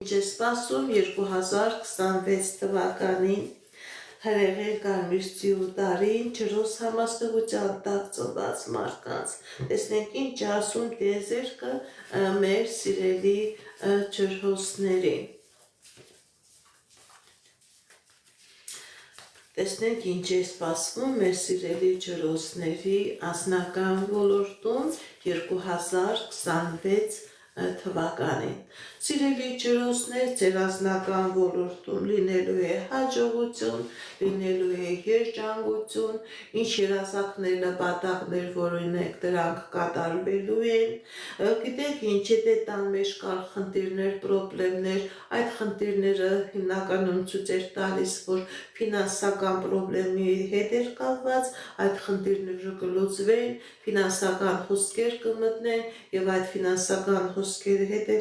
Ինչ է սպասում 2026 թվականին հրեղեն կարմիրծիու տարին ջրոս համաստեղության տակ ծնված մարդկանց։ Տեսնենք ինչ ասում տիեզերքը մեր սիրելի ջրհոսներին։ Տեսնենք ինչ է սպասվում մեր սիրելի ջրհոսների անձնական ոլորտում 2026 թվականին։ Սիրելի ջրհոսներ, ձեր անձնական ոլորտում լինելու է հաջողություն, լինելու է երջանկություն, ինչ երազանքներ, նպատակներ, որ ունեք, դրանք կատարվելու են։ Գիտեք, ինչ է տան մեջ կար խնդիրներ, պրոբլեմներ, այդ խնդիրները հիմնականում ցույց էր տալիս, որ ֆինանսական պրոբլեմի հետ էր կապված, այդ խնդիրները կլուծվեն, ֆինանսական հոսքեր կմտնեն եւ այդ ֆինանսական հոսքերի հետ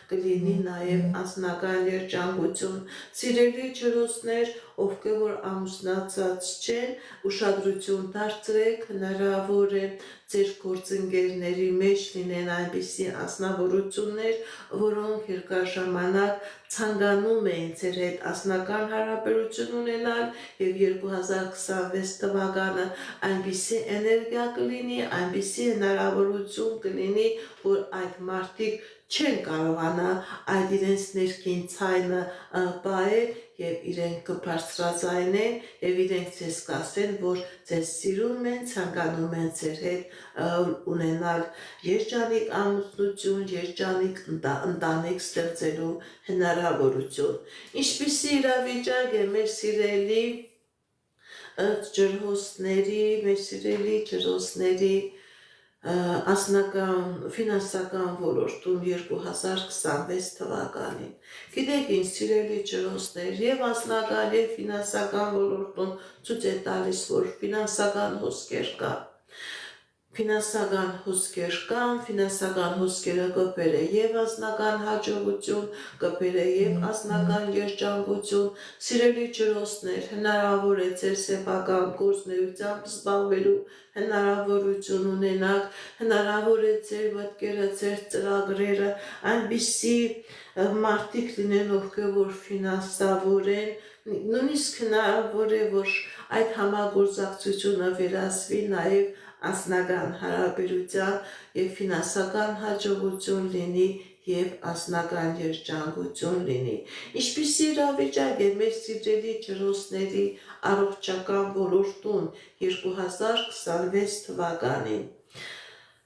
կլինի նաև անձնական երջանկություն։ Սիրելի ջրհոսներ, ովքեր որ ամուսնացած չեն, ուշադրություն դարձրեք, հնարավոր է ձեր գործընկերների մեջ լինեն այնպիսի անձնավորություններ, որոնք երկար ժամանակ ցանկանում են ձեր հետ անձնական հարաբերություն ունենալ եւ 2026 թվականը այնպիսի էներգիա կլինի, այնպիսի հնարավորություն կլինի, որ այդ մարդիկ չեն կարողանա այդ իրենց ներքին ցայնը պահել եւ իրենք կբարձրաձայնեն եւ իրենք ձեզ կասեն, որ ձեզ սիրում են, ցանկանում են ձեր հետ ունենալ երջանիկ ամուսնություն, երջանիկ ընտանիք ստեղծելու հնարավորություն։ Ինչպիսի իրավիճակ է մեր սիրելի ջրհոսների անձնական ֆինանսական ոլորտում 2026 թվականին։ Գիտեք ինչ, սիրելի ջրհոսներ, եւ անձնական եւ ֆինանսական ոլորտում ցույց է տալիս, որ ֆինանսական հոսքեր կա։ Ֆինանսական հոսքերը կբերը եւ անձնական հաջողություն, կբերը եւ անձնական երջանկություն։ Սիրելի ջրհոսներ, հնարավոր է ձեր սեփական գործունեությամբ զբաղվելու հնարավորություն ունենաք, հնարավոր է ձեր մտքերը, ձեր ծրագրերը այնպիսի մարդիկ լինեն, ովքեր որ ֆինանսավոր են, նույնիսկ հնարավոր է, որ այդ համագործակցությունը վերածվի նաև անձնական հարաբերության եւ ֆինանսական հաջողություն լինի եւ անձնական երջանկություն լինի։ Ինչպիսի իրավիճակ է մեր սիրելի ջրհոսների առողջական ոլորտում 2026 թվականին։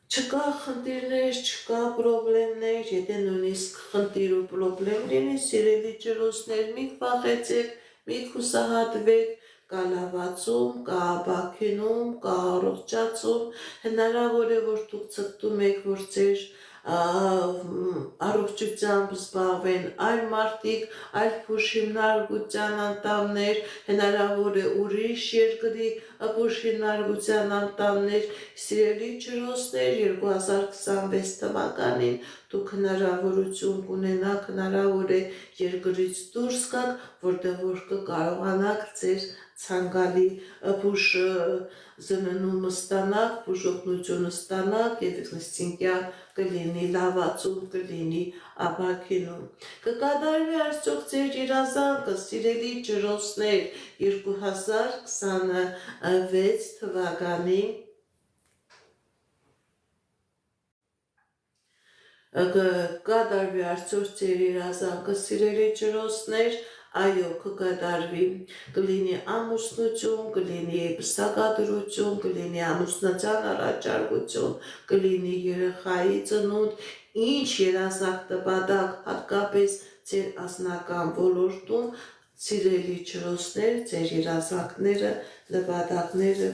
Չկա խնդիրներ, չկա պրոբլեմներ, եթե նույնիսկ խնդիր ու պրոբլեմ լինի, սիրելի ջրհոսներ, մի վախեցեք, մի հուսահատվեք, կա լավացում, կա ապաքինում, կա առողջացում, հնարավոր է, որ դուք ցկտում եք, որ ձեր առողջությամբ զբաղվեն այլ մարդիկ, այլ փոշիմնարկության անդամներ, հնարավոր է ուրիշ երկրի փոշիմնարկության անդամներ, սիրելի ջրհոսներ 2026 թվականին դուք հնարավորություն կունենաք, հնարավոր է երկրից դուրս գաք, որտեղ որ կկարողանաք ձեր ցանկալի փուշ զննումը ստանաք, փուշօգնությունը ստանաք եւ ինքնըստինքյան կլինի լավացում, կլինի ապաքինում։ Կկատարվի արդյոք ձեր երազանքը, սիրելի ջրհոսներ 2026 թվականին կկատարվի արդյոք ձեր երազանքը, սիրելի ջրհոսներ, այո, կկատարվի, կլինի ամուսնություն, կլինի պսակադրություն, կլինի ամուսնության առաջարկություն, կլինի երեխայի ծնունդ, ինչ երազանք նպատակ, հատկապես ձեր անձնական ոլորտում, սիրելի ջրհոսներ, ձեր երազանքները, նպատակները